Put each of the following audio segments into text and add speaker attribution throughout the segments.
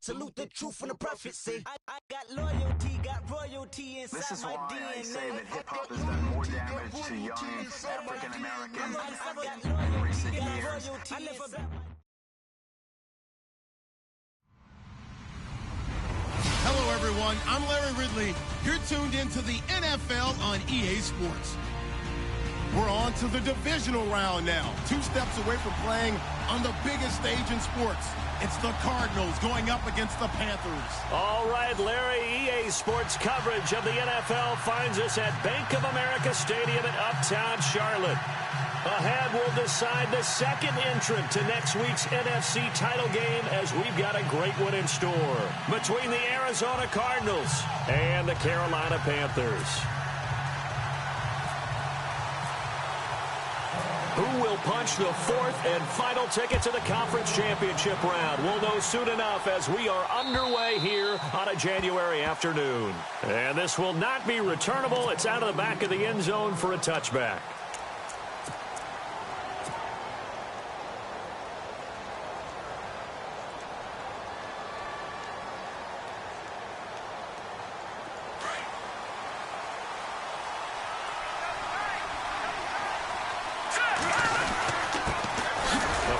Speaker 1: Salute the truth from the prophecy. I got loyalty, got royalty inside
Speaker 2: This is
Speaker 1: my
Speaker 2: why
Speaker 1: DNA.
Speaker 2: I say that hip-hop has done more damage to young African-Americans in recent years.
Speaker 3: Hello, everyone. I'm Larry Ridley. You're tuned into the NFL on EA Sports. We're on to the divisional round now. 2 steps away from playing on the biggest stage in sports. It's the Cardinals going up against the Panthers.
Speaker 4: All right, Larry, EA Sports coverage of the NFL finds us at Bank of America Stadium in Uptown Charlotte. Ahead, we'll decide the second entrant to next week's NFC title game as we've got a great one in store between the Arizona Cardinals and the Carolina Panthers. Who will punch the 4th and final ticket to the conference championship round? We'll know soon enough as we are underway here on a January afternoon. And this will not be returnable. It's out of the back of the end zone for a touchback.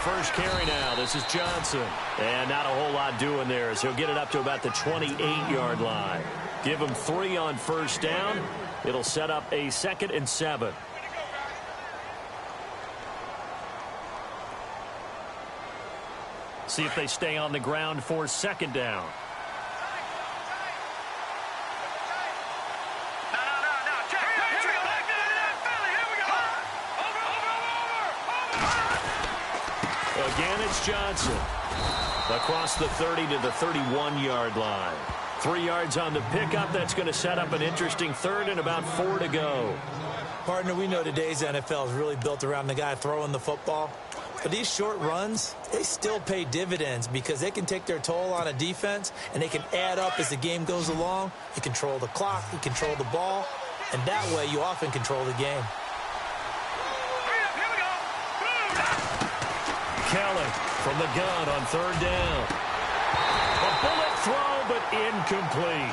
Speaker 4: First carry now. This is Johnson. And not a whole lot doing there as he'll get it up to about the 28-yard line. Give him 3 on first down. It'll set up a 2nd and 7. See if they stay on the ground for 2nd down. Again, it's Johnson. Across the 30 to the 31-yard line. 3 yards on the pickup. That's going to set up an interesting 3rd and about 4 to go.
Speaker 5: Partner, we know today's NFL is really built around the guy throwing the football. But these short runs, they still pay dividends because they can take their toll on a defense and they can add up as the game goes along. You control the clock, you control the ball, and that way you often control the game.
Speaker 4: Kelly from the gun on 3rd down. A bullet throw, but incomplete.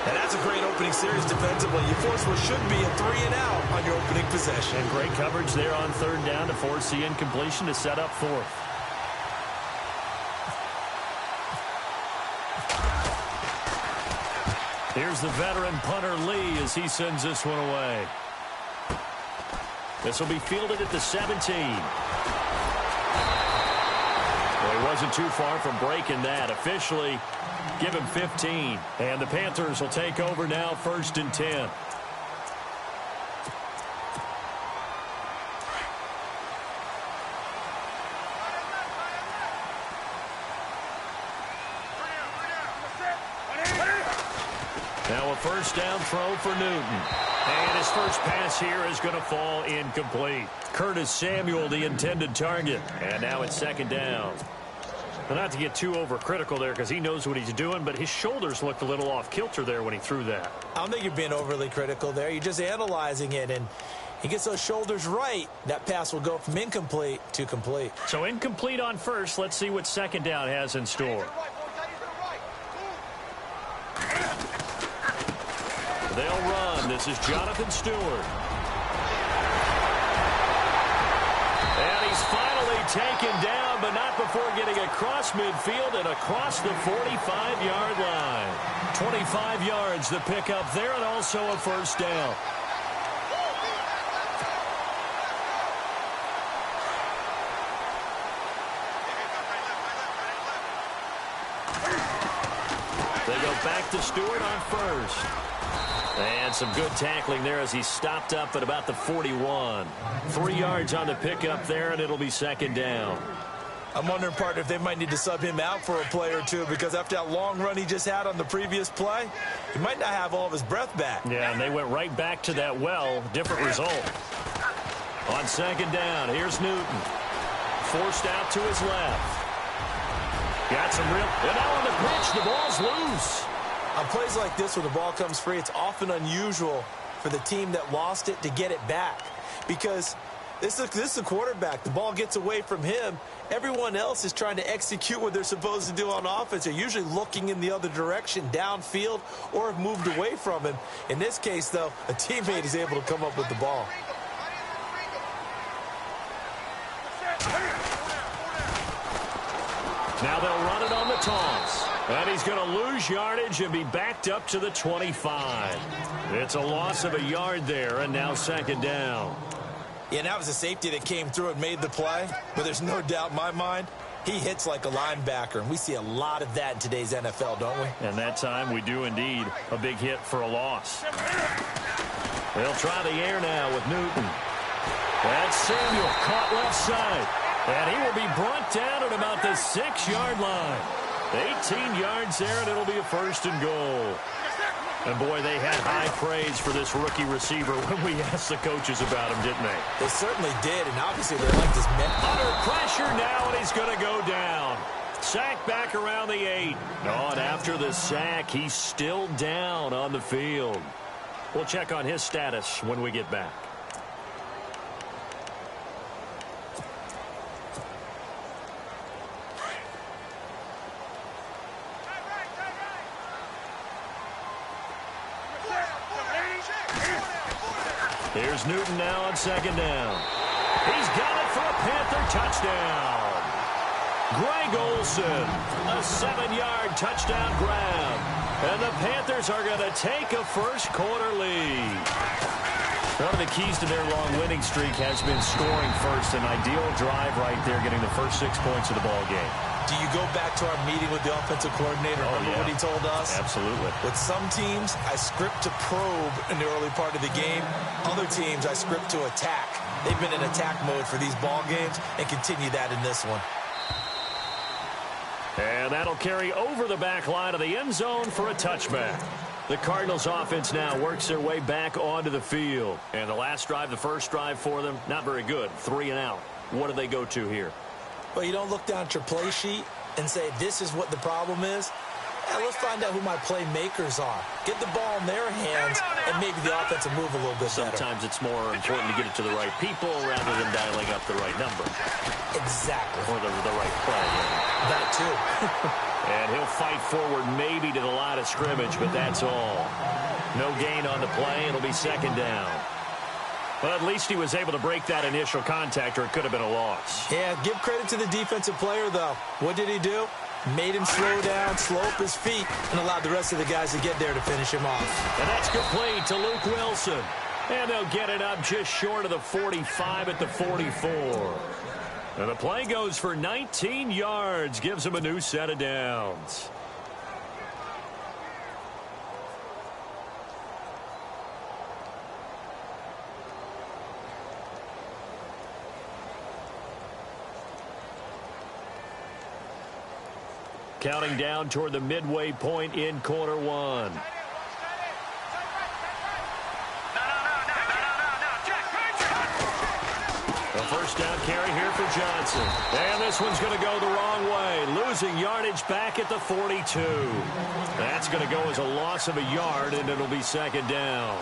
Speaker 5: And that's a great opening series defensively. You force what should be a 3-and-out on your opening possession.
Speaker 4: And great coverage there on 3rd down to force the incompletion to set up 4th. Here's the veteran punter Lee as he sends this one away. This will be fielded at the 17. Well, he wasn't too far from breaking that. Officially, give him 15. And the Panthers will take over now, 1st and 10. Now a 1st down throw for Newton. And his first pass here is going to fall incomplete. Curtis Samuel, the intended target. And now it's 2nd down. Well, not to get too overcritical there because he knows what he's doing, but his shoulders looked a little off kilter there when he threw that.
Speaker 5: I don't think you're being overly critical there. You're just analyzing it, and he gets those shoulders right. That pass will go from incomplete to complete.
Speaker 4: So incomplete on first. Let's see what 2nd down has in store. They'll run. This is Jonathan Stewart. And he's finally taken down, but not before getting across midfield and across the 45-yard line. 25 yards the pickup there, and also a 1st down. They go back to Stewart on 1st. And some good tackling there as he stopped up at about the 41. 3 yards on the pickup there, and it'll be 2nd down.
Speaker 5: I'm wondering, partner, if they might need to sub him out for a play or two because after that long run he just had on the previous play, he might not have all of his breath back.
Speaker 4: Yeah, and they went right back to that well. Different result. On 2nd down, here's Newton. Forced out to his left. Got some real... And now on the pitch, the ball's loose.
Speaker 5: On plays like this where the ball comes free, it's often unusual for the team that lost it to get it back because This is a quarterback. The ball gets away from him. Everyone else is trying to execute what they're supposed to do on offense. They're usually looking in the other direction, downfield, or have moved away from him. In this case, though, a teammate is able to come up with the ball.
Speaker 4: Now they'll run it on the toss. And he's going to lose yardage and be backed up to the 25. It's a loss of a yard there, and now second down.
Speaker 5: Yeah, and that was a safety that came through and made the play. But there's no doubt in my mind, he hits like a linebacker. And we see a lot of that in today's NFL, don't we?
Speaker 4: And that time we do indeed. A big hit for a loss. They'll try the air now with Newton. That's Samuel caught left side. And he will be brought down at about the 6-yard line. 18 yards there, and it'll be a first and goal. And, boy, they had high praise for this rookie receiver when we asked the coaches about him, didn't they?
Speaker 5: They certainly did, and obviously they liked his men.
Speaker 4: Under pressure now, and he's going to go down. Sack back around the 8. Oh, and after the sack, he's still down on the field. We'll check on his status when we get back. Here's Newton now on second down. He's got it for a Panther touchdown. Greg Olsen, a 7-yard touchdown grab. And the Panthers are going to take a first-quarter lead. One of the keys to their long winning streak has been scoring first. An ideal drive right there, getting the first 6 points of the ball game.
Speaker 5: Do you go back to our meeting with the offensive coordinator? Remember what he told us?
Speaker 4: Absolutely.
Speaker 5: With some teams, I script to probe in the early part of the game. Other teams, I script to attack. They've been in attack mode for these ball games and continue that in this one.
Speaker 4: And that'll carry over the back line of the end zone for a touchback. The Cardinals offense now works their way back onto the field. And the last drive, the first drive for them, not very good. 3 and out. What do they go to here?
Speaker 5: Well, you don't look down at your play sheet and say, this is what the problem is. Yeah, let's find out who my playmakers are. Get the ball in their hands, and maybe the offense will move a little bit better.
Speaker 4: Sometimes it's more important to get it to the right people rather than dialing up the right number.
Speaker 5: Exactly.
Speaker 4: Or the right play.
Speaker 5: That, too.
Speaker 4: And he'll fight forward maybe to the line of scrimmage, but that's all. No gain on the play. It'll be second down. But at least he was able to break that initial contact, or it could have been a loss.
Speaker 5: Yeah, give credit to the defensive player, though. What did he do? Made him slow down, slow up his feet, and allowed the rest of the guys to get there to finish him off.
Speaker 4: And that's complete to Luke Wilson. And they'll get it up just short of the 45 at the 44. And the play goes for 19 yards, gives him a new set of downs. Counting down toward the midway point in quarter one. A first down carry here for Johnson. And this one's going to go the wrong way. Losing yardage back at the 42. That's going to go as a loss of a yard, and it'll be second down.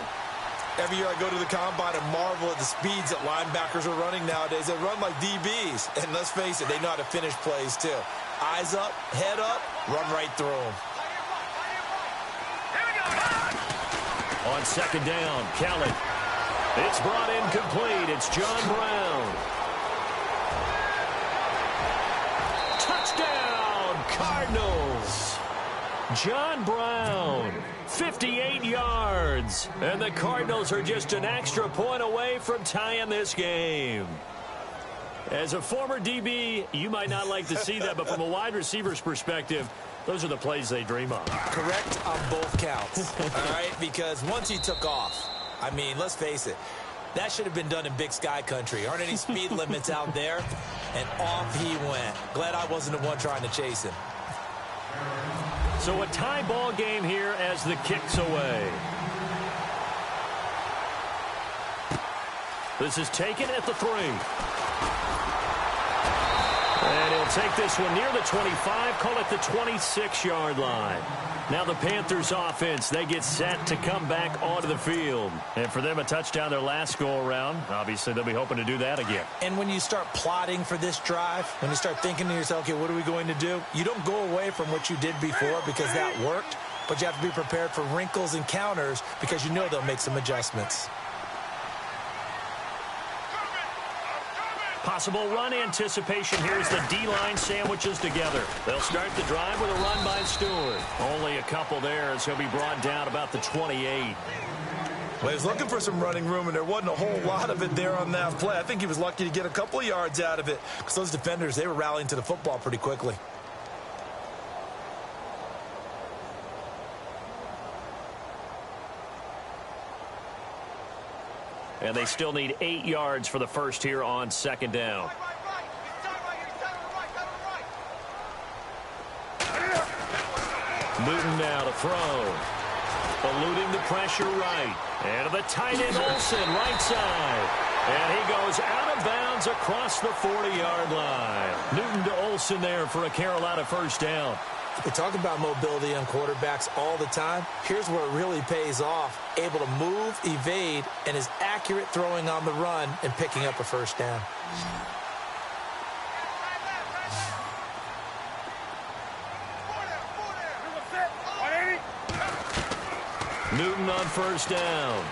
Speaker 5: Every year I go to the combine and marvel at the speeds that linebackers are running nowadays. They run like DBs. And let's face it, they know how to finish plays too. Eyes up, head up, run right through them.
Speaker 4: On second down, Kelly. It's brought in complete. It's John Brown. Touchdown, Cardinals. John Brown, 58 yards. And the Cardinals are just an extra point away from tying this game. As a former DB, you might not like to see that, but from a wide receiver's perspective, those are the plays they dream of.
Speaker 5: Correct on both counts, all right? Because once he took off, I mean, let's face it, that should have been done in Big Sky Country. Aren't any speed limits out there? And off he went. Glad I wasn't the one trying to chase him.
Speaker 4: So a tie ball game here as the kick's away. This is taken at the 3. And he'll take this one near the 25, call it the 26-yard line. Now the Panthers offense, they get set to come back onto the field. And for them, a touchdown their last go-around. Obviously, they'll be hoping to do that again.
Speaker 5: And when you start plotting for this drive, when you start thinking to yourself, okay, what are we going to do? You don't go away from what you did before because that worked, but you have to be prepared for wrinkles and counters because you know they'll make some adjustments.
Speaker 4: Possible run anticipation here as the D-line sandwiches together. They'll start the drive with a run by Stewart. Only a couple there as he'll be brought down about the 28.
Speaker 5: Well, he was looking for some running room, and there wasn't a whole lot of it there on that play. I think he was lucky to get a couple of yards out of it because those defenders, they were rallying to the football pretty quickly.
Speaker 4: And they still need 8 yards for the first here on second down. Newton now to throw. Eluding the pressure right. And to the tight end Olsen, right side. And he goes out of bounds across the 40-yard line. Newton to Olsen there for a Carolina first down.
Speaker 5: We talk about mobility on quarterbacks all the time. Here's where it really pays off. Able to move, evade, and is accurate throwing on the run and picking up a first down.
Speaker 4: Newton on first down.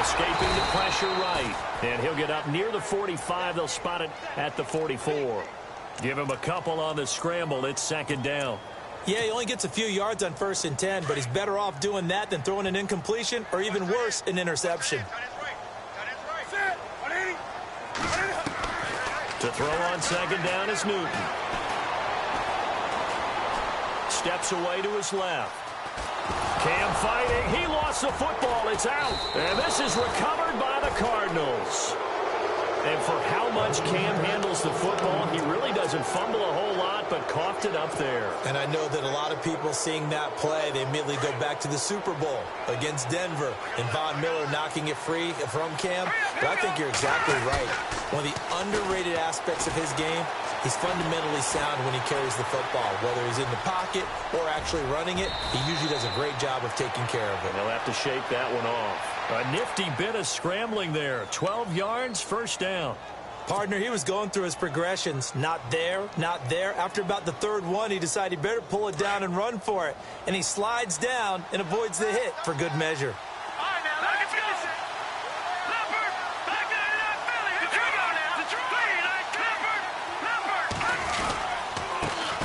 Speaker 4: Escaping the pressure right. And he'll get up near the 45. They'll spot it at the 44. Give him a couple on the scramble. It's second down.
Speaker 5: Yeah, he only gets a few yards on 1st and 10, but he's better off doing that than throwing an incompletion or even worse, an interception.
Speaker 4: To throw on second down is Newton. Steps away to his left. Cam fighting. He lost the football. It's out. And this is recovered by the Cardinals. And for how much Cam handles the football, he really doesn't fumble a whole lot, but coughed it up there.
Speaker 5: And I know that a lot of people seeing that play, they immediately go back to the Super Bowl against Denver and Von Miller knocking it free from Cam. But I think you're exactly right. One of the underrated aspects of his game, he's fundamentally sound when he carries the football. Whether he's in the pocket or actually running it, he usually does a great job of taking care of it.
Speaker 4: He'll have to shake that one off. A nifty bit of scrambling there. 12 yards, first down.
Speaker 5: Partner, he was going through his progressions. Not there, not there. After about the third one, he decided he better pull it down and run for it. And he slides down and avoids the hit for good measure.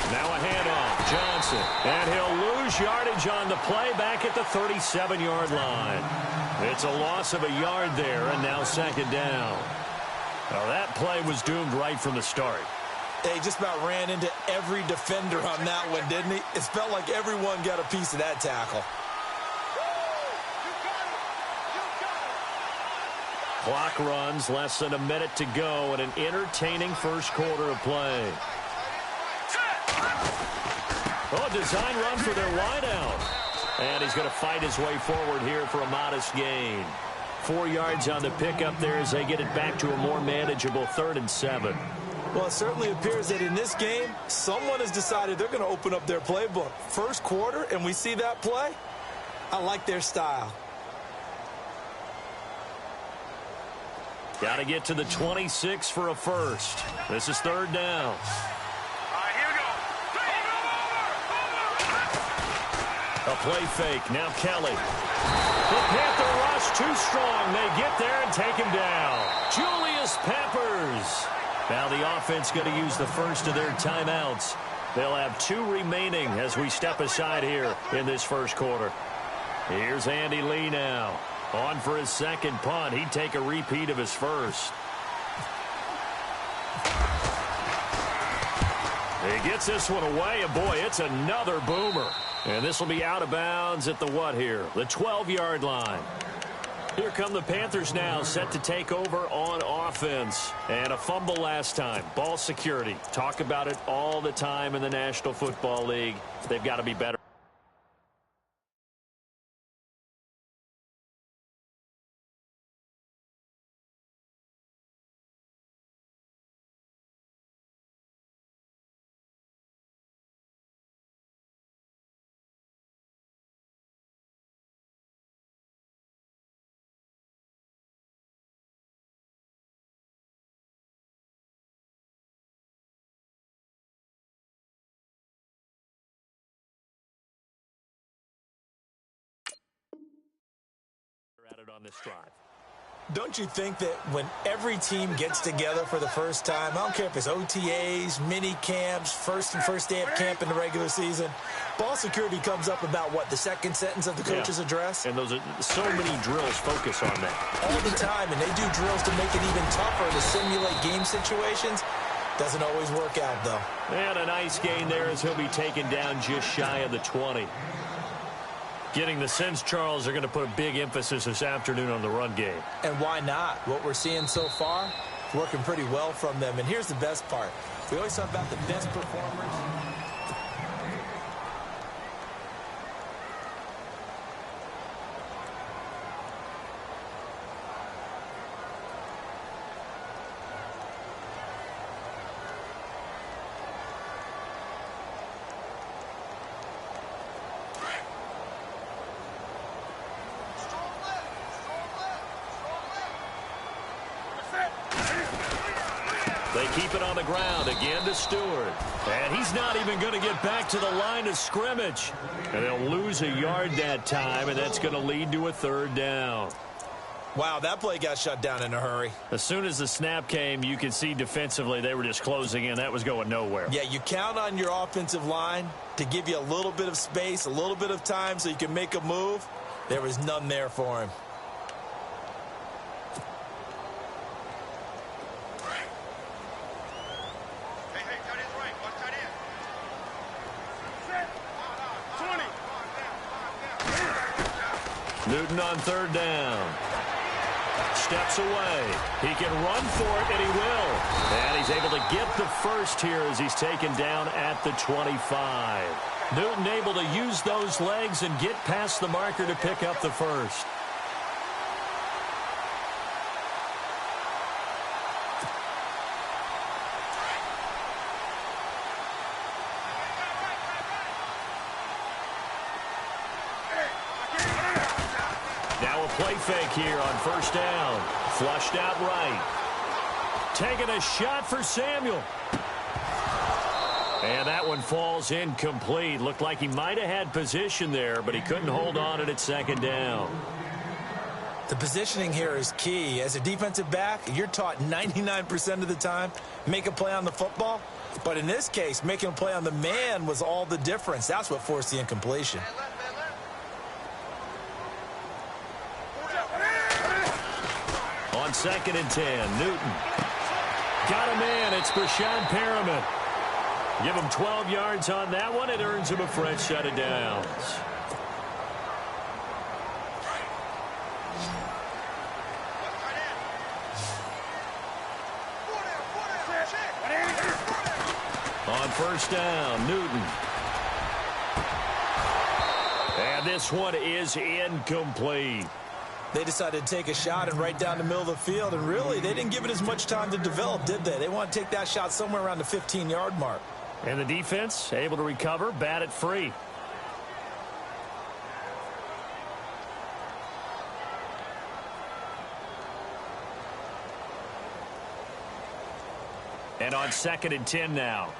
Speaker 4: Now a handoff. Johnson. And he'll lose yardage on the play back at the 37-yard line. It's a loss of a yard there, and now second down. Now that play was doomed right from the start.
Speaker 5: He just about ran into every defender on that one, didn't he? It felt like everyone got a piece of that tackle.
Speaker 4: Clock runs, less than a minute to go, and an entertaining first quarter of play. Oh, design run for their wideout. And he's going to fight his way forward here for a modest gain. 4 yards on the pickup there as they get it back to a more manageable 3rd and 7.
Speaker 5: Well, it certainly appears that in this game, someone has decided they're going to open up their playbook. First quarter, and we see that play. I like their style.
Speaker 4: Got to get to the 26 for a first. This is 3rd down. A play fake. Now Kelly. The Panther rush too strong. They get there and take him down. Julius Peppers. Now the offense going to use the first of their timeouts. They'll have 2 remaining as we step aside here in this first quarter. Here's Andy Lee now. On for his second punt. He'd take a repeat of his first. He gets this one away, and boy, it's another boomer. And this will be out of bounds at the what here? The 12-yard line. Here come the Panthers now, set to take over on offense. And a fumble last time. Ball security. Talk about it all the time in the National Football League. They've got to be better. on this drive.
Speaker 5: Don't you think that when every team gets together for the first time, I don't care if it's OTAs, mini camps, first day of camp in the regular season, ball security comes up about what, the second sentence of the coach's address?
Speaker 4: And those are so many drills focus on that.
Speaker 5: All the time, and they do drills to make it even tougher to simulate game situations. Doesn't always work out, though.
Speaker 4: And a nice gain there as he'll be taken down just shy of the 20. Getting the sense, Charles, are going to put a big emphasis this afternoon on the run game.
Speaker 5: And why not? What we're seeing so far, working pretty well from them. And here's the best part. We always talk about the best performers.
Speaker 4: They keep it on the ground again to Stewart. And he's not even going to get back to the line of scrimmage. And they'll lose a yard that time, and that's going to lead to a third down.
Speaker 5: Wow, that play got shut down in a hurry.
Speaker 4: As soon as the snap came, you could see defensively they were just closing in. That was going nowhere.
Speaker 5: Yeah, you count on your offensive line to give you a little bit of space, a little bit of time so you can make a move. There was none there for him.
Speaker 4: Newton on third down. Steps away. He can run for it, and he will. And he's able to get the first here as he's taken down at the 25. Newton able to use those legs and get past the marker to pick up the first. Play fake here on first down. Flushed out right. Taking a shot for Samuel. And that one falls incomplete. Looked like he might have had position there, but he couldn't hold on it at second down.
Speaker 5: The positioning here is key. As a defensive back, you're taught 99% of the time, make a play on the football. But in this case, making a play on the man was all the difference. That's what forced the incompletion.
Speaker 4: On 2nd and 10, Newton. Got a man. It's Brashad Perriman. Give him 12 yards on that one. It earns him a fresh set of downs. On first down, Newton. And this one is incomplete.
Speaker 5: They decided to take a shot and right down the middle of the field, and really, they didn't give it as much time to develop, did they? They want to take that shot somewhere around the 15-yard mark.
Speaker 4: And the defense able to recover, bat it free. And on 2nd and 10 now.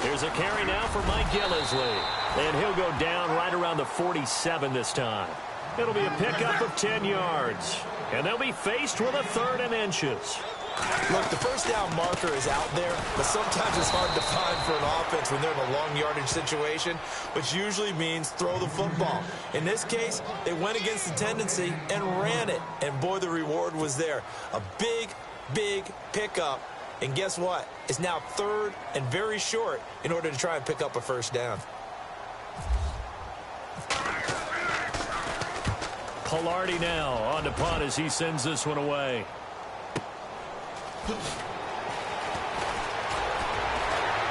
Speaker 4: Here's a carry now for Mike Gillisley. And he'll go down right around the 47 this time. It'll be a pickup of 10 yards. And they'll be faced with a 3rd and inches.
Speaker 5: Look, the first down marker is out there, but sometimes it's hard to find for an offense when they're in a long yardage situation, which usually means throw the football. In this case, they went against the tendency and ran it. And boy, the reward was there. A big, big pickup. And guess what? It's now 3rd and very short in order to try and pick up a first down.
Speaker 4: Pilardi now on the punt as he sends this one away.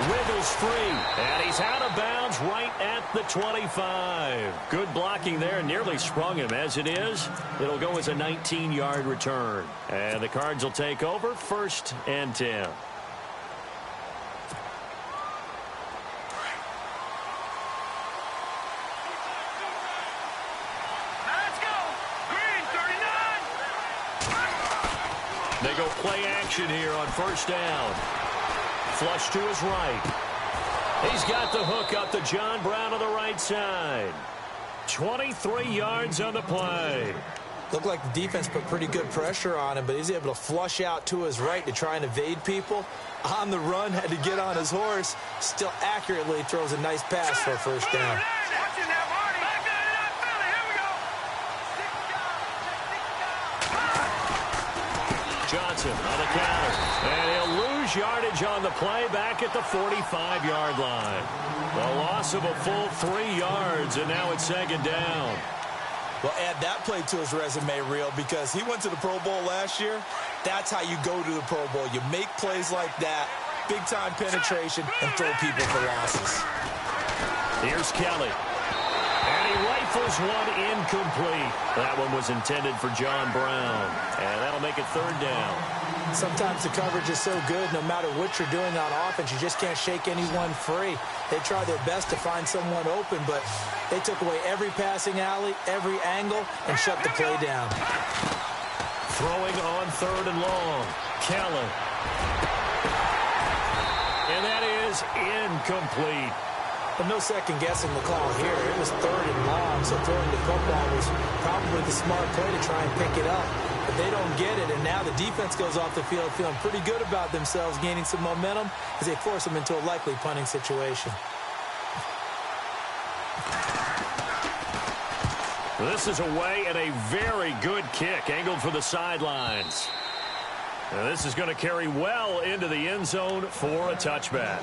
Speaker 4: Wiggles free, and he's out of bounds right at the 25. Good blocking there, nearly sprung him. As it is, it'll go as a 19-yard return. And the Cards will take over 1st and 10. They go play action here on first down. Flush to his right. He's got the hook up to John Brown on the right side. 23 yards on the play.
Speaker 5: Looked like the defense put pretty good pressure on him, but he's able to flush out to his right to try and evade people. On the run, had to get on his horse. Still accurately throws a nice pass for a first down.
Speaker 4: Johnson on the counter. And he'll lose yardage on the play back at the 45-yard line. A loss of a full 3 yards, and now it's second down.
Speaker 5: Well, add that play to his resume, Real, because he went to the Pro Bowl last year. That's how you go to the Pro Bowl. You make plays like that, big-time penetration, and throw people for losses.
Speaker 4: Here's Kelly. And he rifles one incomplete. That one was intended for John Brown. And that'll make it third down.
Speaker 5: Sometimes the coverage is so good, no matter what you're doing on offense, you just can't shake anyone free. They try their best to find someone open, but they took away every passing alley, every angle, and shut the play down.
Speaker 4: Throwing on third and long. Kelly. And that is incomplete.
Speaker 5: But no second-guessing the call here. It was third and long, so throwing the football was probably the smart play to try and pick it up. But they don't get it, and now the defense goes off the field feeling pretty good about themselves, gaining some momentum as they force them into a likely punting situation.
Speaker 4: This is away and a very good kick, angled for the sidelines. Now this is going to carry well into the end zone for a touchback.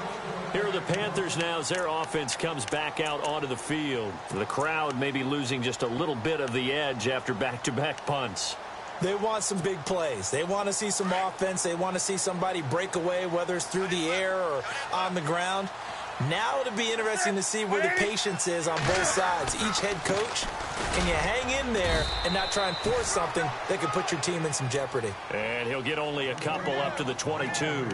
Speaker 4: Here are the Panthers now as their offense comes back out onto the field. The crowd may be losing just a little bit of the edge after back-to-back punts.
Speaker 5: They want some big plays. They want to see some offense. They want to see somebody break away, whether it's through the air or on the ground. Now it'll be interesting to see where the patience is on both sides. Each head coach, can you hang in there and not try and force something that could put your team in some jeopardy?
Speaker 4: And he'll get only a couple up to the 22.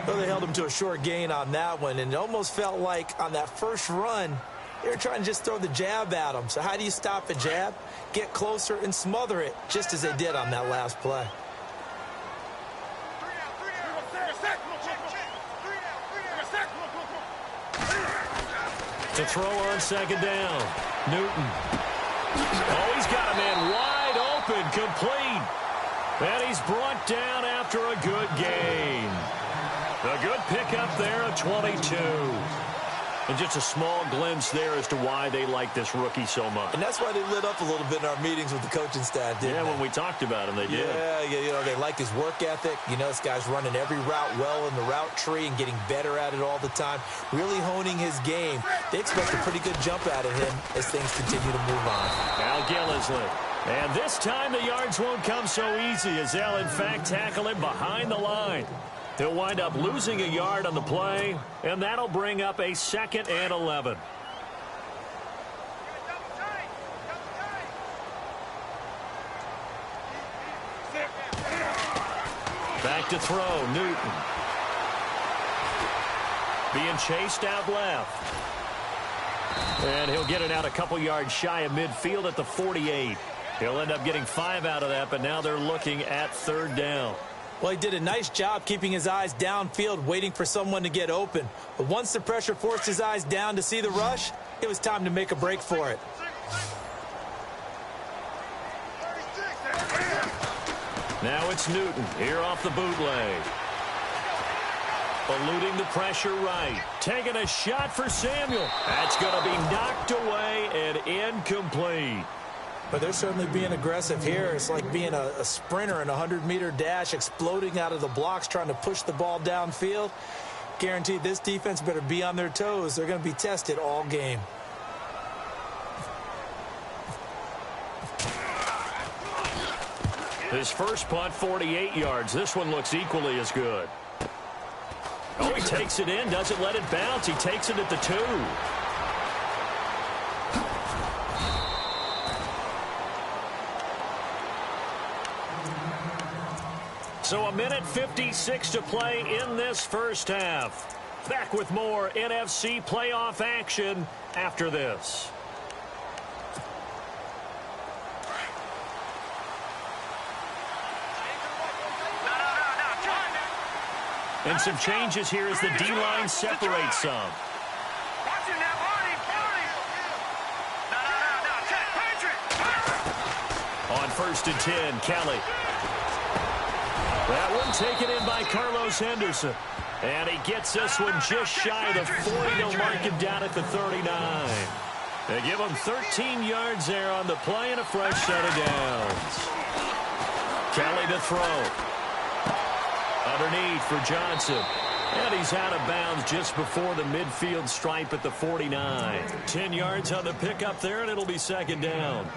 Speaker 5: Well, they held him to a short gain on that one, and it almost felt like on that first run, they were trying to just throw the jab at him. So how do you stop a jab? Get closer and smother it, just as they did on that last play.
Speaker 4: To throw on second down. Newton. Oh, he's got a man wide open, complete. And he's brought down after a good gain. A good pickup there at 22. And just a small glimpse there as to why they like this rookie so much.
Speaker 5: And that's why they lit up a little bit in our meetings with the coaching staff, didn't they?
Speaker 4: When we talked about him, they did.
Speaker 5: Yeah, you know, they like his work ethic. You know, this guy's running every route well in the route tree and getting better at it all the time, really honing his game. They expect a pretty good jump out of him as things continue to move on.
Speaker 4: Al Gillisley. And this time the yards won't come so easy as they'll, in fact, tackle him behind the line. He'll wind up losing a yard on the play, and that'll bring up a 2nd and 11. Back to throw, Newton. Being chased out left. And he'll get it out a couple yards shy of midfield at the 48. He'll end up getting 5 out of that, but now they're looking at third down.
Speaker 5: Well, he did a nice job keeping his eyes downfield, waiting for someone to get open. But once the pressure forced his eyes down to see the rush, it was time to make a break for it.
Speaker 4: Now it's Newton here off the bootleg. Eluding the pressure right. Taking a shot for Samuel. That's going to be knocked away and incomplete.
Speaker 5: But they're certainly being aggressive here. It's like being a sprinter in a 100-meter dash, exploding out of the blocks, trying to push the ball downfield. Guaranteed this defense better be on their toes. They're going to be tested all game.
Speaker 4: His first punt, 48 yards. This one looks equally as good. Oh, he takes it in, doesn't let it bounce. He takes it at the 2. So 1:56 to play in this first half. Back with more NFC playoff action after this. And some changes here as the D-line separates some.
Speaker 2: Watch him now, Barney. No.
Speaker 4: On 1st and 10, Kelly. That one taken in by Carlos Henderson. And he gets this one just shy of the 40 to mark him down at the 39. They give him 13 yards there on the play and a fresh set of downs. Kelly to throw. Underneath for Johnson. And he's out of bounds just before the midfield stripe at the 49. 10 yards on the pickup there, and it'll be 2nd down.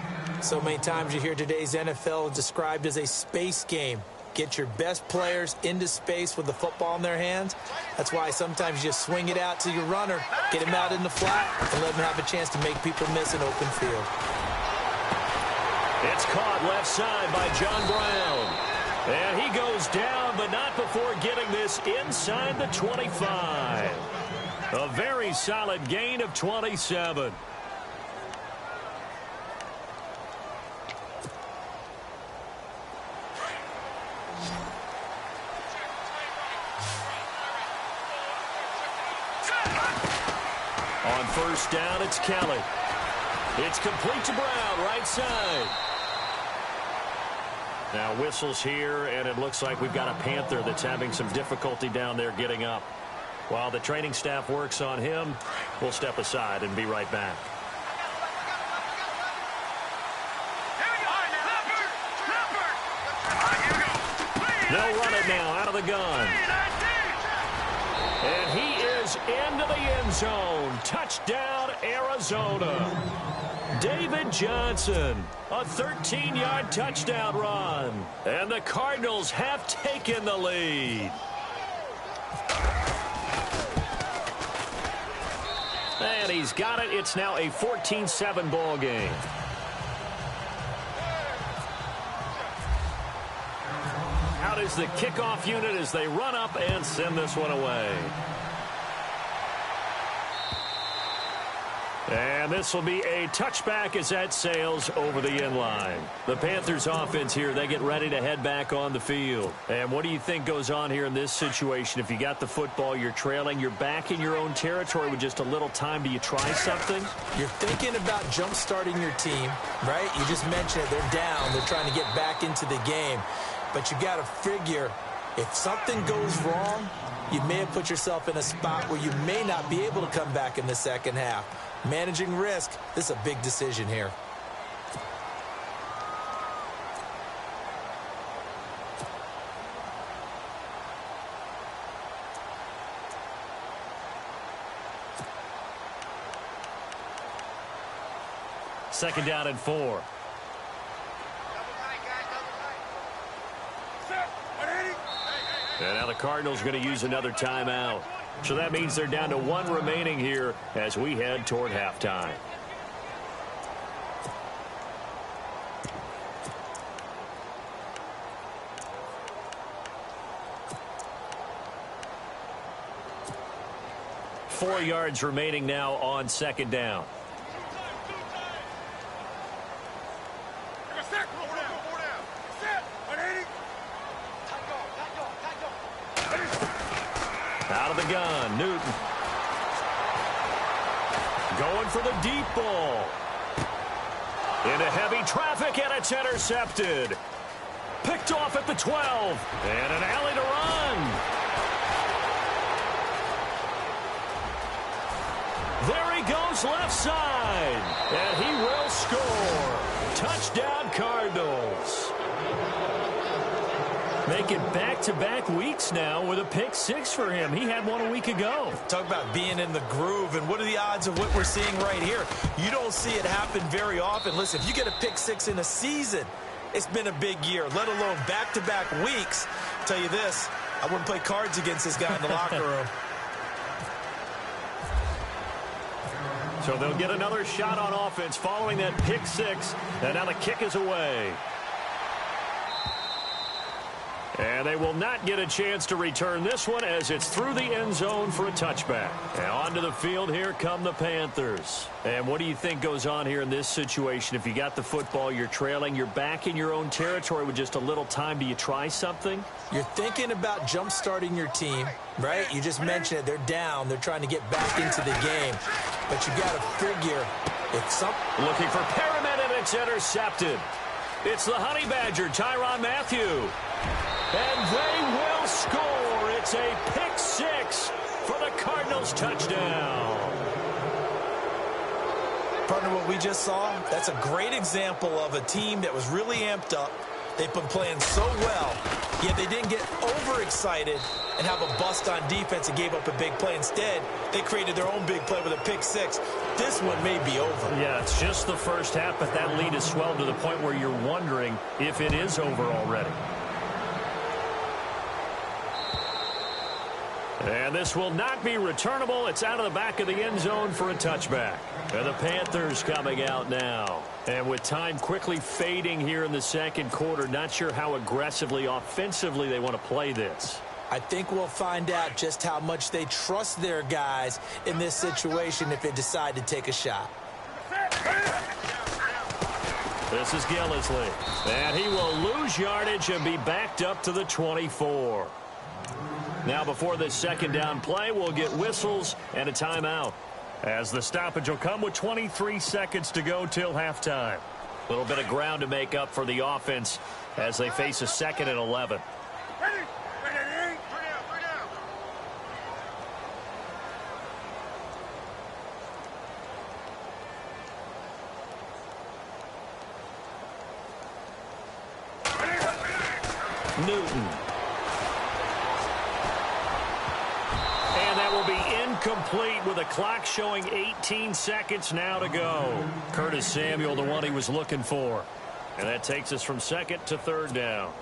Speaker 5: So many times you hear today's NFL described as a space game. Get your best players into space with the football in their hands. That's why sometimes you just swing it out to your runner, get him out in the flat, and let him have a chance to make people miss an open field.
Speaker 4: It's caught left side by John Brown. And he goes down, but not before getting this inside the 25. A very solid gain of 27. On 1st down, it's Kelly. It's complete to Brown, right side. Now whistles here, and it looks like we've got a Panther that's having some difficulty down there getting up. While the training staff works on him, we'll step aside and be right back. They'll run it now out of the gun. And he is into the end zone. Touchdown, Arizona. David Johnson, a 13-yard touchdown run. And the Cardinals have taken the lead. And he's got it. It's now a 14-7 ball game. Out is the kickoff unit as they run up and send this one away. And this will be a touchback as that sails over the end line. The Panthers offense here, they get ready to head back on the field. And what do you think goes on here in this situation? If you got the football, you're trailing, you're back in your own territory with just a little time. Do you try something?
Speaker 5: You're thinking about jump-starting your team, right? You just mentioned it. They're down. They're trying to get back into the game. But you got to figure, if something goes wrong, you may have put yourself in a spot where you may not be able to come back in the second half. Managing risk, this is a big decision here.
Speaker 4: Second down and 4. And now the Cardinals are going to use another timeout. So that means they're down to 1 remaining here as we head toward halftime. Four yards remaining now on second down. Out of the gun, Newton. Going for the deep ball. Into heavy traffic, and it's intercepted. Picked off at the 12. And an alley to run. There he goes left side. And he will score. Touchdown, Cardinals. Making back-to-back weeks now with a pick 6 for him. He had one a week ago.
Speaker 5: Talk about being in the groove, and what are the odds of what we're seeing right here? You don't see it happen very often. Listen, if you get a pick 6 in a season, it's been a big year, let alone back-to-back weeks. I'll tell you this, I wouldn't play cards against this guy in the locker room.
Speaker 4: So they'll get another shot on offense following that pick 6, and now the kick is away. And they will not get a chance to return this one as it's through the end zone for a touchback. And onto the field, here come the Panthers. And what do you think goes on here in this situation? If you got the football, you're trailing, you're back in your own territory with just a little time. Do you try something?
Speaker 5: You're thinking about jump-starting your team, right? You just mentioned it. They're down. They're trying to get back into the game. But you got to figure if some...
Speaker 4: Looking for Perriman, and it's intercepted. It's the Honey Badger, Tyrann Mathieu. And they will score. It's a pick six for the Cardinals touchdown.
Speaker 5: Partner, what we just saw, that's a great example of a team that was really amped up. They've been playing so well, yet they didn't get overexcited and have a bust on defense and gave up a big play. Instead, they created their own big play with a pick six. This one may be over.
Speaker 4: Yeah, it's just the first half, but that lead has swelled to the point where you're wondering if it is over already. And this will not be returnable. It's out of the back of the end zone for a touchback. And the Panthers coming out now. And with time quickly fading here in the second quarter, not sure how aggressively, offensively they want to play this.
Speaker 5: I think we'll find out just how much they trust their guys in this situation if they decide to take a shot.
Speaker 4: This is Gillislee. And he will lose yardage and be backed up to the 24. Now, before this second down play, we'll get whistles and a timeout, as the stoppage will come with 23 seconds to go till halftime. A little bit of ground to make up for the offense as they face a 2nd and 11. Newton. Will be incomplete with a clock showing 18 seconds now to go. Curtis Samuel, the one he was looking for. And that takes us from 2nd to 3rd down.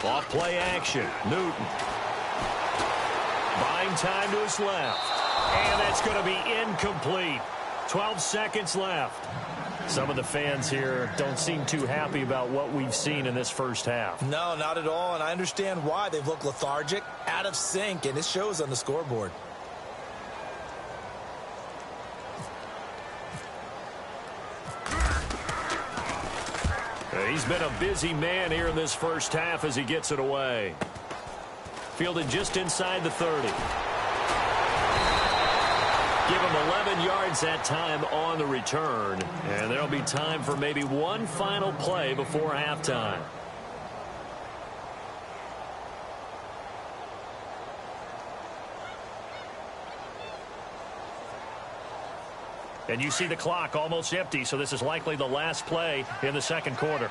Speaker 4: Off play action. Newton. Buying time to his left. And that's going to be incomplete. 12 seconds left. Some of the fans here don't seem too happy about what we've seen in this first half.
Speaker 5: No, not at all, and I understand why. They've looked lethargic, out of sync, and it shows on the scoreboard.
Speaker 4: He's been a busy man here in this first half as he gets it away. Fielded just inside the 30. Give him 11 yards that time on the return. And there'll be time for maybe one final play before halftime. And you see the clock almost empty, so this is likely the last play in the second quarter.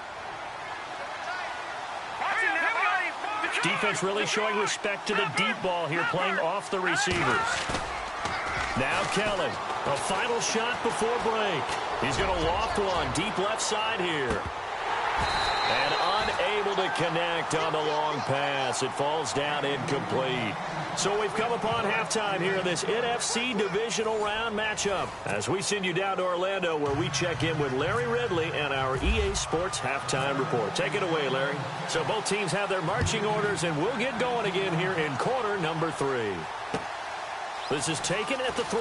Speaker 4: Defense really showing respect to the deep ball here, playing off the receivers. Now Kelly, a final shot before break. He's going to loft one deep left side here. And unable to connect on the long pass. It falls down incomplete. So we've come upon halftime here in this NFC divisional round matchup, as we send you down to Orlando, where we check in with Larry Ridley and our EA Sports halftime report. Take it away, Larry. So both teams have their marching orders, and we'll get going again here in quarter number 3. This is taken at the 3.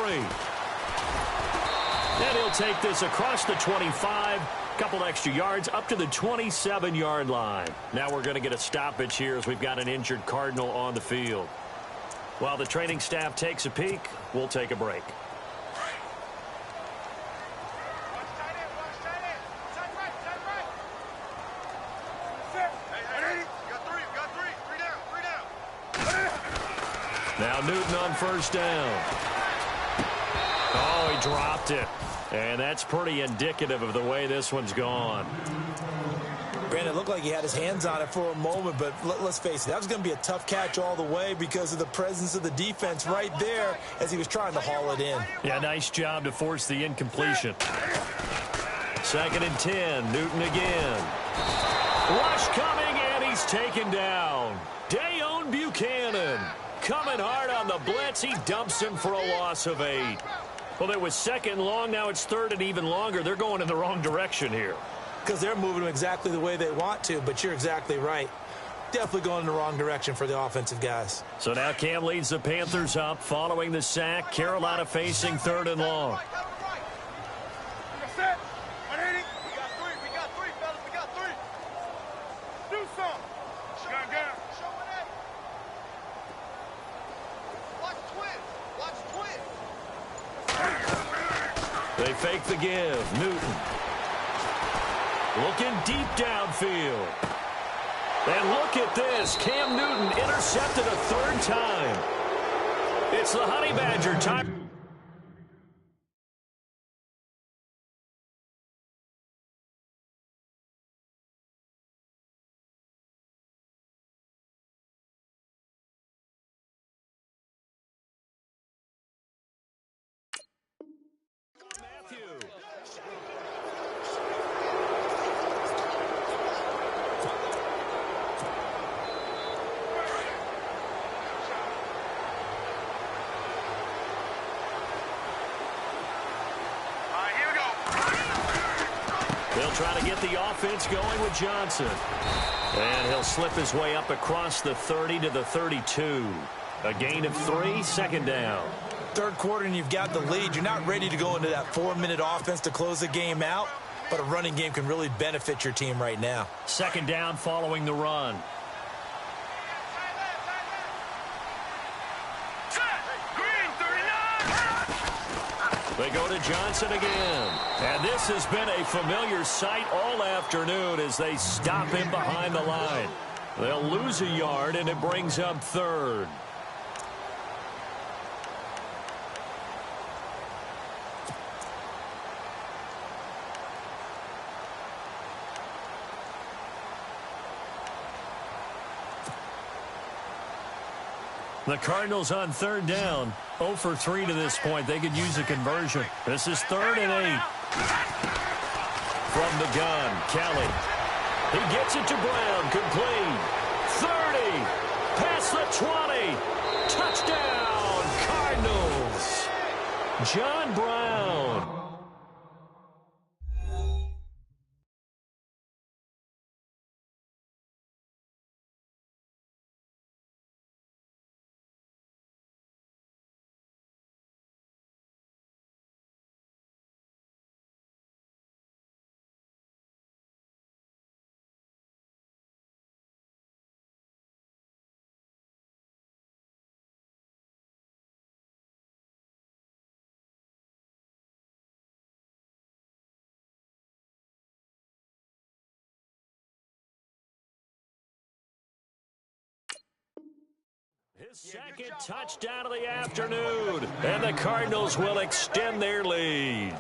Speaker 4: And he'll take this across the 25. Couple extra yards up to the 27-yard line. Now we're going to get a stoppage here as we've got an injured Cardinal on the field. While the training staff takes a peek, we'll take a break. Now Newton on first down. Oh, he dropped it. And that's pretty indicative of the way this one's gone.
Speaker 5: Brandon, it looked like he had his hands on it for a moment, but let's face it, that was going to be a tough catch all the way because of the presence of the defense right there as he was trying to haul it in.
Speaker 4: Yeah, nice job to force the incompletion. 2nd and 10, Newton again. Rush coming, and he's taken down. Dayon Buchanan coming hard on the blitz. He dumps him for a loss of 8. Well, it was second and long. Now it's third and even longer. They're going in the wrong direction here.
Speaker 5: Because they're moving exactly the way they want to, but you're exactly right. Definitely going in the wrong direction for the offensive guys.
Speaker 4: So now Cam leads the Panthers up following the sack. Carolina facing third and long. They fake the give. Newton looking deep downfield. And look at this. Cam Newton intercepted a third time. It's the Honey Badger time. They'll try to get the offense going with Johnson. And he'll slip his way up across the 30 to the 32. A gain of 3, second down.
Speaker 5: Third quarter and you've got the lead. You're not ready to go into that 4-minute offense to close the game out, but a running game can really benefit your team right now.
Speaker 4: Second down following the run. They go to Johnson again. And this has been a familiar sight all afternoon as they stop him behind the line. They'll lose a yard, and it brings up third. The Cardinals on third down. 0 for 3 to this point. They could use a conversion. This is 3rd and 8. From the gun, Kelly. He gets it to Brown. Complete. 30. Past the 20. Touchdown, Cardinals. John Brown. His second touchdown of the afternoon, and the Cardinals will extend their lead.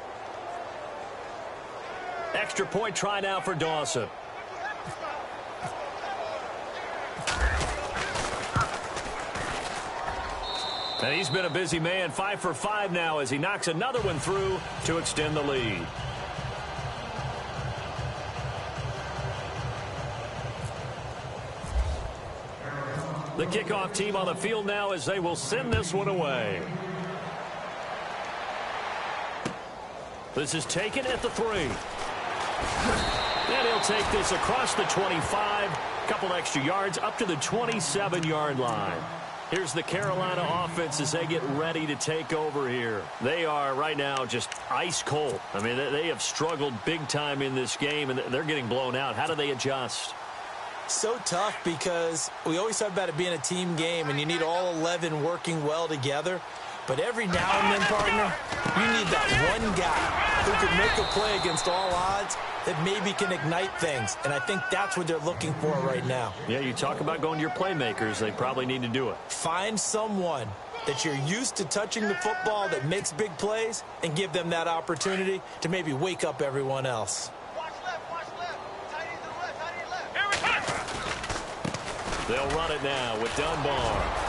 Speaker 4: Extra point try now for Dawson. And he's been a busy man, 5 for 5 now as he knocks another one through to extend the lead. The kickoff team on the field now as they will send this one away. This is taken at the 3. And he'll take this across the 25. Couple extra yards up to the 27-yard line. Here's the Carolina offense as they get ready to take over here. They are right now just ice cold. I mean, they have struggled big time in this game, and they're getting blown out. How do they adjust?
Speaker 5: So tough because we always talk about it being a team game and you need all 11 working well together. But every now and then, partner, you need that one guy who can make a play against all odds that maybe can ignite things. And I think that's what they're looking for right now.
Speaker 4: Yeah, you talk about going to your playmakers. They probably need to do it.
Speaker 5: Find someone that you're used to touching the football that makes big plays and give them that opportunity to maybe wake up everyone else.
Speaker 4: They'll run it now with Dunbar.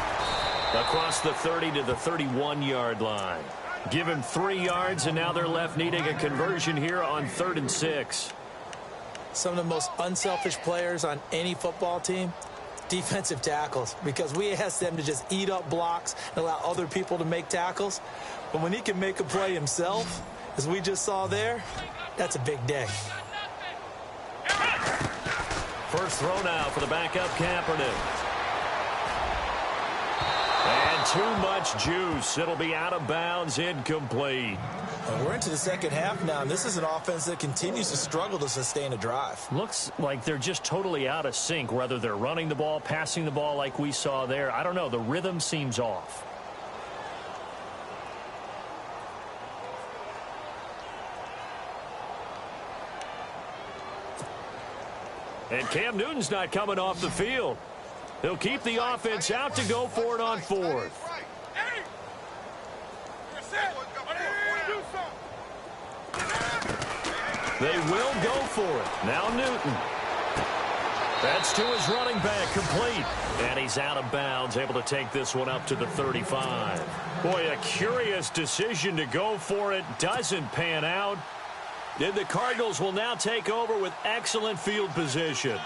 Speaker 4: Across the 30 to the 31-yard line. Give him 3 yards, and now they're left needing a conversion here on 3rd and 6.
Speaker 5: some of the most unselfish players on any football team? Defensive tackles, because we ask them to just eat up blocks and allow other people to make tackles. But when he can make a play himself, as we just saw there, that's a big day.
Speaker 4: First throw now for the backup Kaepernick. And too much juice. It'll be out of bounds, incomplete.
Speaker 5: And we're into the second half now, and this is an offense that continues to struggle to sustain a drive.
Speaker 4: Looks like they're just totally out of sync, whether they're running the ball, passing the ball like we saw there. I don't know. The rhythm seems off. And Cam Newton's not coming off the field. He'll keep the offense out to go for it on fourth. They will go for it. Now Newton. That's to his running back, complete. And he's out of bounds, able to take this one up to the 35. Boy, a curious decision to go for it. Doesn't pan out. And the Cardinals will now take over with excellent field position.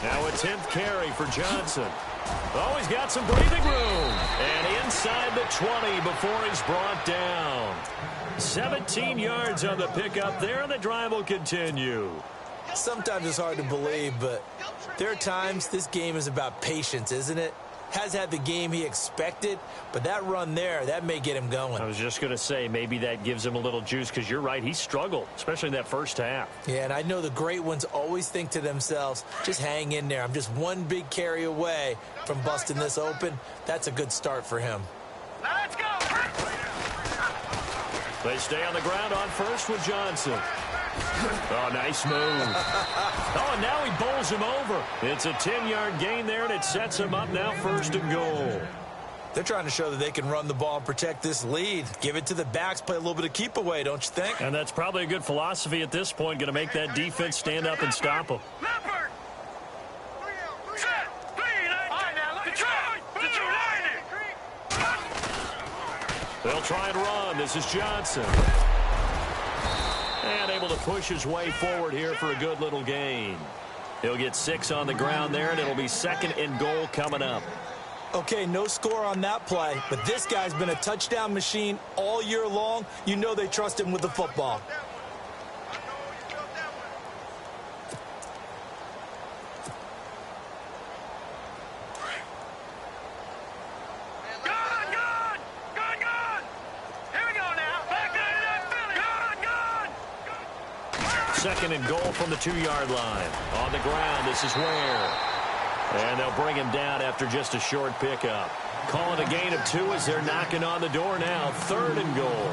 Speaker 4: Now a 10th carry for Johnson. Oh, he's got some breathing room. And inside the 20 before he's brought down. 17 yards on the pickup there, and the drive will continue.
Speaker 5: Sometimes it's hard to believe, but there are times this game is about patience, isn't it? Has had the game he expected, but that run there, that may get him going.
Speaker 4: I was just going to say, maybe that gives him a little juice, because you're right, he struggled, especially in that first half.
Speaker 5: Yeah, and I know the great ones always think to themselves, just hang in there. I'm just one big carry away from busting this open. That's a good start for him.
Speaker 4: Let's go! They stay on the ground on first with Johnson. Oh, nice move. Oh, and now he bowls him over. It's a 10-yard gain there, and it sets him up now first and goal.
Speaker 5: They're trying to show that they can run the ball and protect this lead. Give it to the backs, play a little bit of keep away, don't you think?
Speaker 4: And that's probably a good philosophy at this point, going to make that defense stand up and stop them. They'll try and run. This is Johnson. And able to push his way forward here for a good little gain. He'll get 6 on the ground there, and it'll be second and goal coming up.
Speaker 5: Okay, no score on that play, but this guy's been a touchdown machine all year long. You know they trust him with the football.
Speaker 4: Second and goal from the 2-yard line. On the ground, this is Ware. And they'll bring him down after just a short pickup. Calling a gain of 2 as they're knocking on the door now. Third and goal.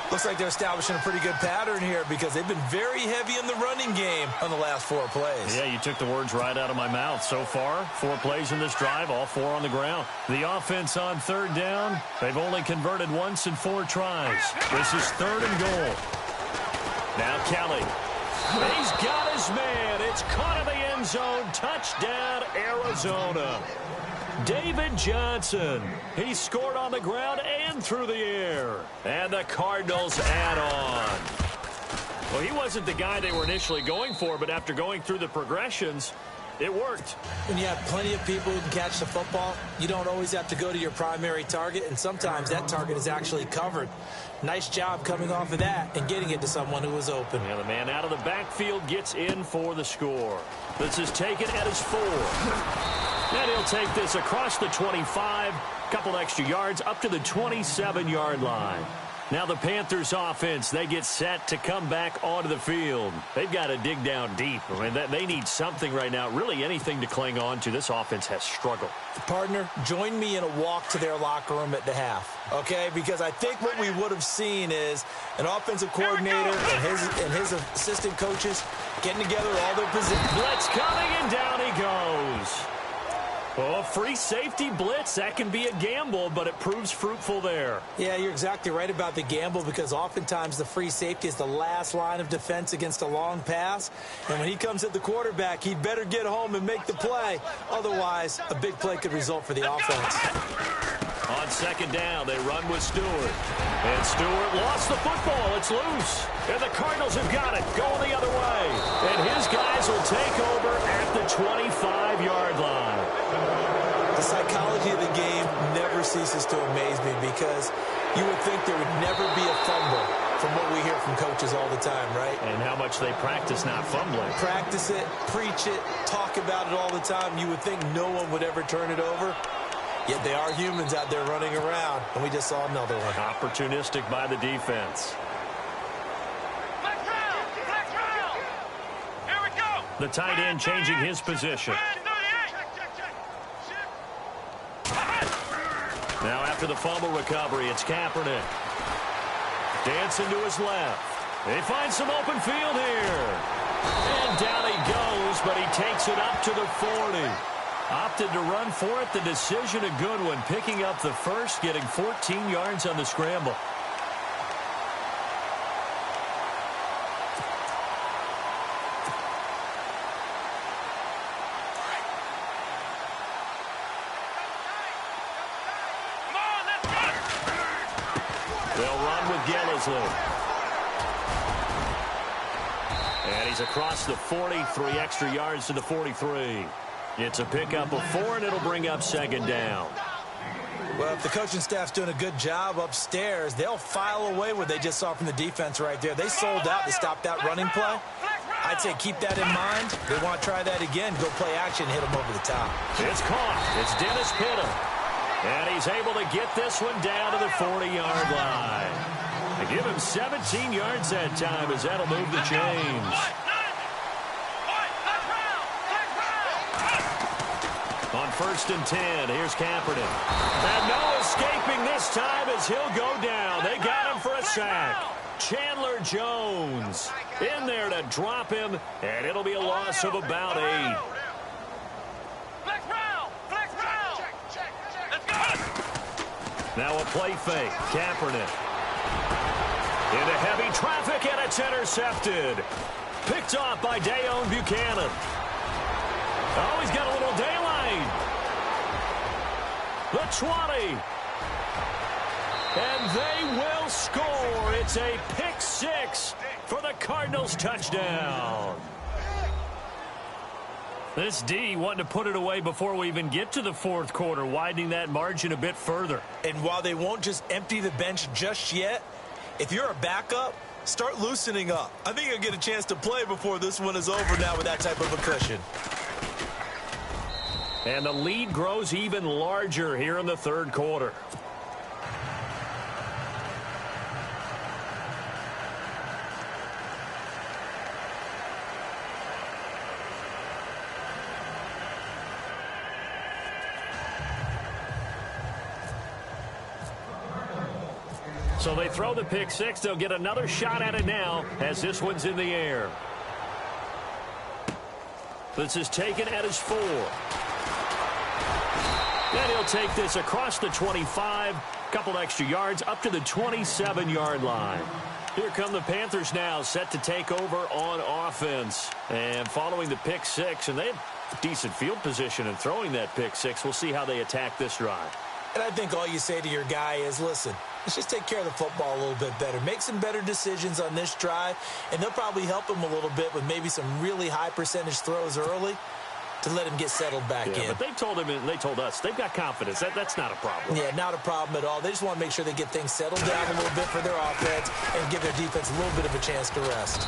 Speaker 5: Looks like they're establishing a pretty good pattern here because they've been very heavy in the running game on the last 4 plays.
Speaker 4: Yeah, you took the words right out of my mouth. So far, 4 plays in this drive, all 4 on the ground. The offense on third down, they've only converted once in 4 tries. This is third and goal. Now Kelly. He's got his man. It's caught in the end zone. Touchdown, Arizona. David Johnson. He scored on the ground and through the air. And the Cardinals add on. Well, he wasn't the guy they were initially going for, but after going through the progressions, it worked.
Speaker 5: When you have plenty of people who can catch the football, you don't always have to go to your primary target, and sometimes that target is actually covered. Nice job coming off of that and getting it to someone who was open.
Speaker 4: And the man out of the backfield gets in for the score. This is taken at his 4. And he'll take this across the 25, couple extra yards up to the 27-yard line. Now the Panthers offense, they get set to come back onto the field. They've got to dig down deep. I mean, they need something right now, really anything to cling on to. This offense has struggled.
Speaker 5: Partner, join me in a walk to their locker room at the half, okay? Because I think what we would have seen is an offensive coordinator and his assistant coaches getting together all their positions.
Speaker 4: Blitz coming, and down he goes. Oh, free safety blitz, that can be a gamble, but it proves fruitful there.
Speaker 5: Yeah, you're exactly right about the gamble because oftentimes the free safety is the last line of defense against a long pass. And when he comes at the quarterback, he'd better get home and make the play. Otherwise, a big play could result for the offense.
Speaker 4: On on second down. They run with Stewart. And Stewart lost the football. It's loose. And the Cardinals have got it. Going the other way. And his guys will take over at the 25-yard line.
Speaker 5: The psychology of the game never ceases to amaze me because you would think there would never be a fumble from what we hear from coaches all the time, right?
Speaker 4: And how much they practice not fumbling.
Speaker 5: Practice it, preach it, talk about it all the time. You would think no one would ever turn it over. Yet they are humans out there running around, and we just saw another one.
Speaker 4: Opportunistic by the defense.
Speaker 6: Here we go.
Speaker 4: The tight end changing his position. Now after the fumble recovery, it's Kaepernick. Dancing to his left. They find some open field here. And down he goes, but he takes it up to the 40. Opted to run for it. The decision a good one. Picking up the first, getting 14 yards on the scramble. They'll run with Gillisley. And he's across the 40, 3 extra yards to the 43. It's a pickup of 4, and it'll bring up second down.
Speaker 5: Well, if the coaching staff's doing a good job upstairs, they'll file away what they just saw from the defense right there. They sold out to stop that running play. I'd say keep that in mind. They want to try that again, go play action, hit them over the top.
Speaker 4: It's caught. It's Dennis Pitta. And he's able to get this one down to the 40-yard line. They give him 17 yards that time as that'll move the chains. On 1st and 10, here's Kaepernick. And no escaping this time as he'll go down. They got him for a sack. Chandler Jones in there to drop him, and it'll be a loss of about 8. Now a play fake. Kaepernick. Into heavy traffic, and it's intercepted. Picked off by Dayon Buchanan. Oh, he's got a little daylight. The 20. And they will score. It's a pick 6 for the Cardinals touchdown. This D wanting to put it away before we even get to the 4th quarter, widening that margin a bit further.
Speaker 5: And while they won't just empty the bench just yet, if you're a backup, start loosening up. I think you'll get a chance to play before this one is over now with that type of a cushion.
Speaker 4: And the lead grows even larger here in the 3rd quarter. So they throw the pick 6. They'll get another shot at it now as this one's in the air. This is taken at his 4. And he'll take this across the 25, couple extra yards up to the 27-yard line. Here come the Panthers now, set to take over on offense. And following the pick 6, and they have decent field position in throwing that pick 6. We'll see how they attack this drive.
Speaker 5: And I think all you say to your guy is, listen, let's just take care of the football a little bit better. Make some better decisions on this drive, and they'll probably help him a little bit with maybe some really high percentage throws early to let him get settled back in.
Speaker 4: But they told him and they told us they've got confidence. That's not a problem.
Speaker 5: Yeah, not a problem at all. They just want to make sure they get things settled down a little bit for their offense and give their defense a little bit of a chance to rest.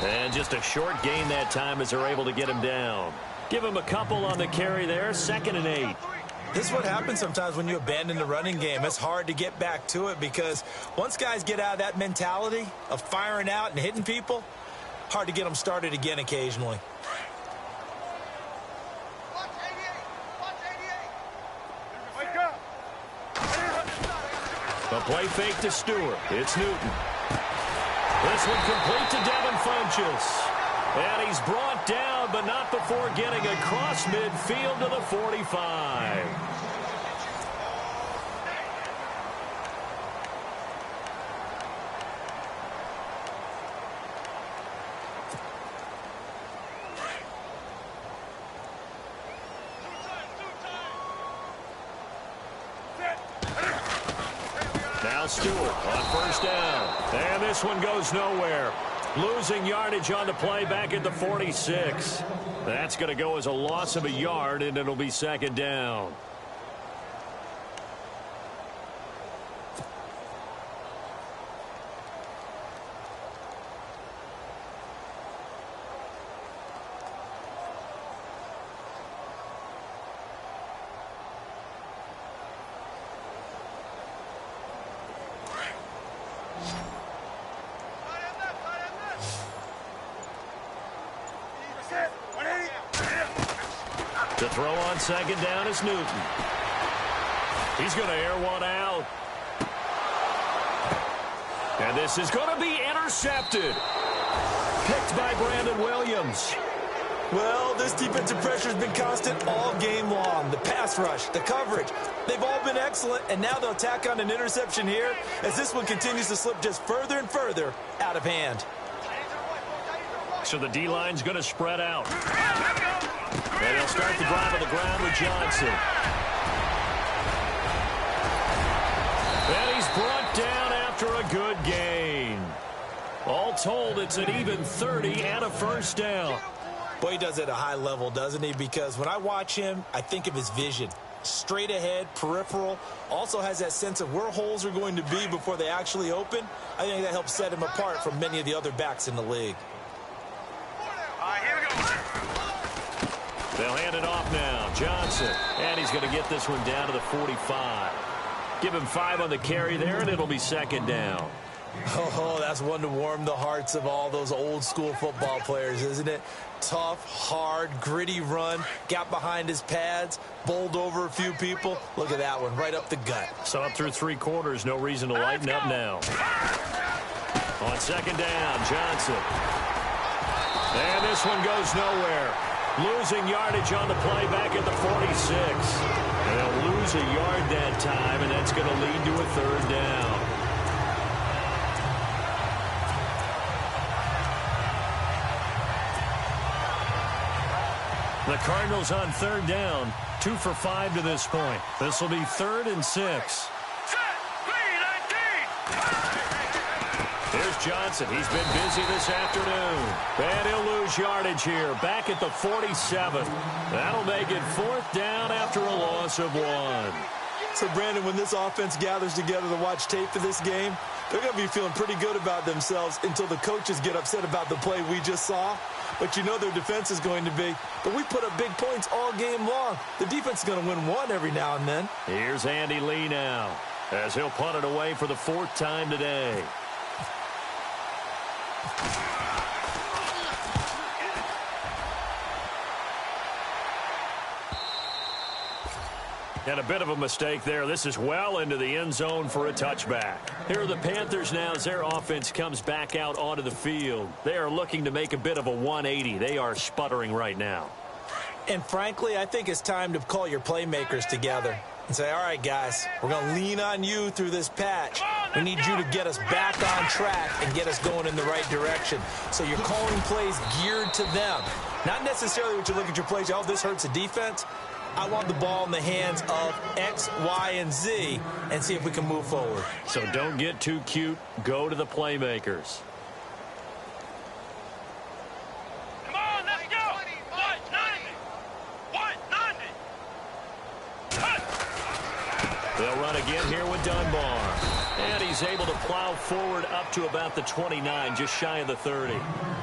Speaker 4: And just a short gain that time as they're able to get him down. Give him a couple on the carry there, 2nd and 8.
Speaker 5: This is what happens sometimes when you abandon the running game. It's hard to get back to it because once guys get out of that mentality of firing out and hitting people, hard to get them started again occasionally.
Speaker 4: A play fake to Stewart. It's Newton. This one complete to Devin Funchess. And he's brought down, but not before getting across midfield to the 45. Now Stewart on first down. And this one goes nowhere. Losing yardage on the play back at the 46. That's going to go as a loss of a yard, and it'll be second down. To throw on second down is Newton. He's going to air one out. And this is going to be intercepted. Picked by Brandon Williams.
Speaker 5: Well, this defensive pressure has been constant all game long. The pass rush, the coverage, they've all been excellent, and now they'll tack on an interception here as this one continues to slip just further and further out of hand.
Speaker 4: So the D-line's going to spread out. And he'll start the drive on the ground with Johnson. And he's brought down after a good gain. All told, it's an even 30 and a first down.
Speaker 5: Boy, he does it at a high level, doesn't he? Because when I watch him, I think of his vision. Straight ahead, peripheral, also has that sense of where holes are going to be before they actually open. I think that helps set him apart from many of the other backs in the league.
Speaker 2: Here we go.
Speaker 4: They'll hand it off now. Johnson. And he's going to get this one down to the 45. Give him 5 on the carry there, and it'll be second down.
Speaker 5: Oh, that's one to warm the hearts of all those old school football players, isn't it? Tough, hard, gritty run. Got behind his pads, bowled over a few people. Look at that one, right up the gut.
Speaker 4: So up through 3 quarters, no reason to lighten up now. On second down, Johnson. And this one goes nowhere. Losing yardage on the play back at the 46. They'll lose a yard that time, and that's going to lead to a third down. The Cardinals on third down, 2 for 5 to this point. This will be 3rd and 6. Here's Johnson. He's been busy this afternoon. And he'll lose yardage here, back at the 47. That'll make it 4th down after a loss of 1.
Speaker 5: So, Brandon, when this offense gathers together to watch tape for this game, they're going to be feeling pretty good about themselves until the coaches get upset about the play we just saw. But you know their defense is going to be. But we put up big points all game long. The defense is going to win one every now and then.
Speaker 4: Here's Andy Lee now, as he'll punt it away for the 4th time today. And a bit of a mistake there. This is well into the end zone for a touchback. Here are the Panthers now as their offense comes back out onto the field. They are looking to make a bit of a 180. They are sputtering right now.
Speaker 5: And frankly, I think it's time to call your playmakers together and say, all right, guys, we're going to lean on you through this patch. We need you to get us back on track and get us going in the right direction. So you're calling plays geared to them. Not necessarily what you look at your plays, oh, this hurts the defense. I want the ball in the hands of X, Y, and Z and see if we can move forward.
Speaker 4: So don't get too cute. Go to the playmakers.
Speaker 2: Come on, let's go. 190.
Speaker 4: They'll run again here with Dunbar. And he's able to plow forward up to about the 29, just shy of the 30.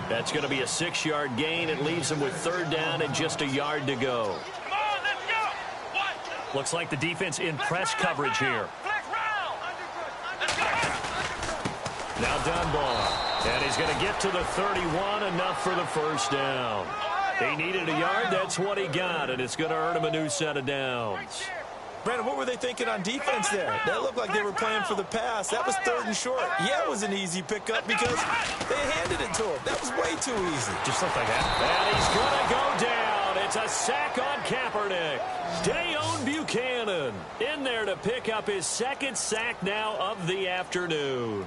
Speaker 4: That's going to be a 6-yard gain. It leaves him with 3rd down and just a yard to go. Looks like the defense in press coverage here. Now Dunbar. And he's going to get to the 31, enough for the first down. He needed a yard. That's what he got, and it's going to earn him a new set of downs.
Speaker 5: Brandon, what were they thinking on defense there? That looked like they were playing for the pass. That was 3rd and short. Yeah, it was an easy pickup because they handed it to him. That was way too easy.
Speaker 4: Just looked like that. And he's going to go down. It's a sack on Kaepernick. Dayon Buchanan in there to pick up his 2nd sack now of the afternoon.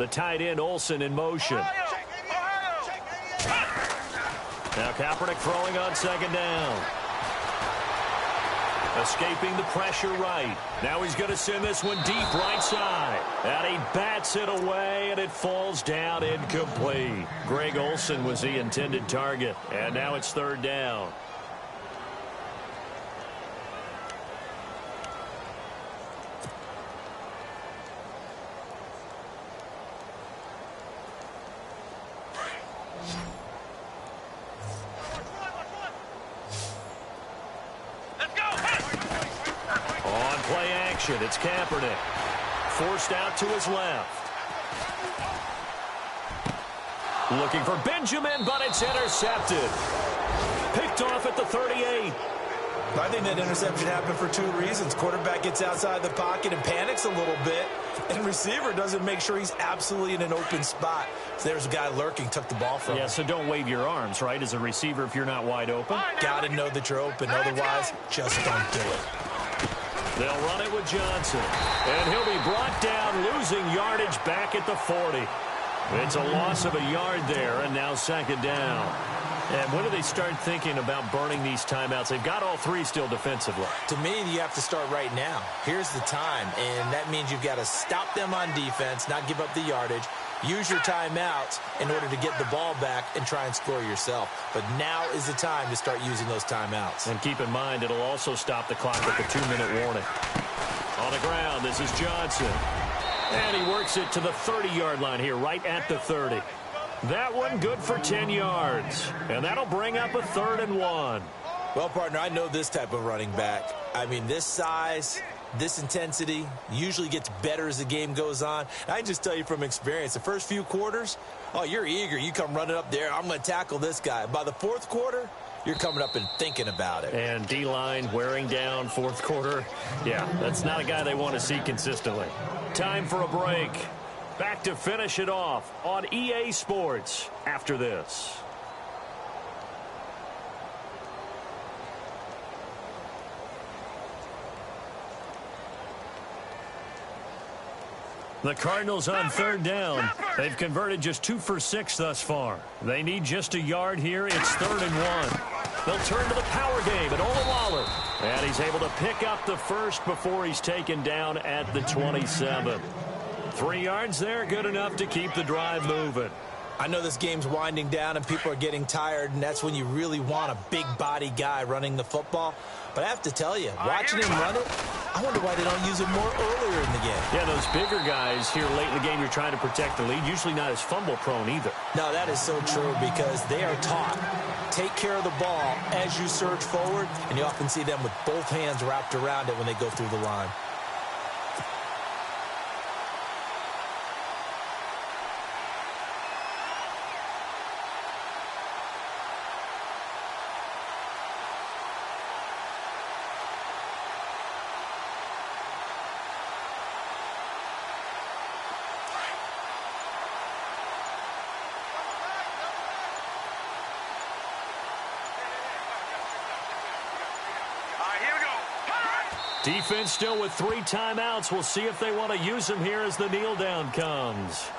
Speaker 4: The tight end Olsen in motion. Now Kaepernick throwing on second down. Escaping the pressure right. Now he's going to send this one deep right side. And he bats it away, and it falls down incomplete. Greg Olsen was the intended target, and now it's third down. It's Kaepernick. Forced out to his left. Looking for Benjamin, but it's intercepted. Picked off at the 38.
Speaker 5: I think that interception happened for two reasons. Quarterback gets outside the pocket and panics a little bit, and receiver doesn't make sure he's absolutely in an open spot. So there's a guy lurking, took the ball from him.
Speaker 4: Yeah, so don't wave your arms, right, as a receiver if you're not wide open.
Speaker 5: Got to know that you're open. Otherwise, just don't do it.
Speaker 4: They'll run it with Johnson. And he'll be brought down, losing yardage back at the 40. It's a loss of a yard there, and now second down. And when do they start thinking about burning these timeouts? They've got all three still defensively.
Speaker 5: To me, you have to start right now. Here's the time, and that means you've got to stop them on defense, not give up the yardage, use your timeouts in order to get the ball back and try and score yourself. But now is the time to start using those timeouts.
Speaker 4: And keep in mind, it'll also stop the clock at the 2-minute warning. On the ground, this is Johnson. And he works it to the 30-yard line here, right at the 30. That one good for 10 yards. And that'll bring up a 3rd and 1.
Speaker 5: Well, partner, I know this type of running back. I mean, this size, this intensity usually gets better as the game goes on. And I can just tell you from experience, the first few quarters, oh, you're eager. You come running up there. I'm going to tackle this guy. By the fourth quarter, you're coming up and thinking about it.
Speaker 4: And D-line wearing down fourth quarter. Yeah, that's not a guy they want to see consistently. Time for a break. Back to finish it off on EA Sports after this. The Cardinals on third down. They've converted just 2 for 6 thus far. They need just a yard here. It's 3rd and 1. They'll turn to the power game at Olawale. And he's able to pick up the first before he's taken down at the 27. 3 yards there, good enough to keep the drive moving.
Speaker 5: I know this game's winding down and people are getting tired, and that's when you really want a big body guy running the football. But I have to tell you, watching him run it, I wonder why they don't use him more earlier in the game.
Speaker 4: Yeah, those bigger guys here late in the game, you're trying to protect the lead, usually not as fumble prone either.
Speaker 5: No, that is so true because they are taught. Take care of the ball as you surge forward, and you often see them with both hands wrapped around it when they go through the line.
Speaker 4: Defense still with 3 timeouts. We'll see if they want to use them here as the kneel down comes.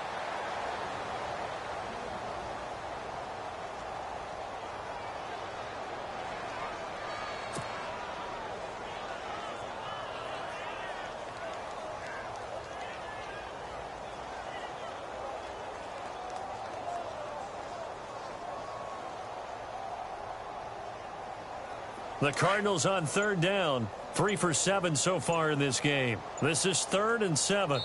Speaker 4: The Cardinals on third down. 3 for 7 so far in this game. This is 3rd and 7.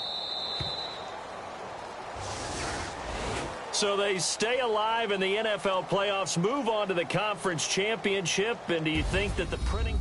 Speaker 4: So they stay alive in the NFL playoffs, move on to the conference championship, and do you think that the printing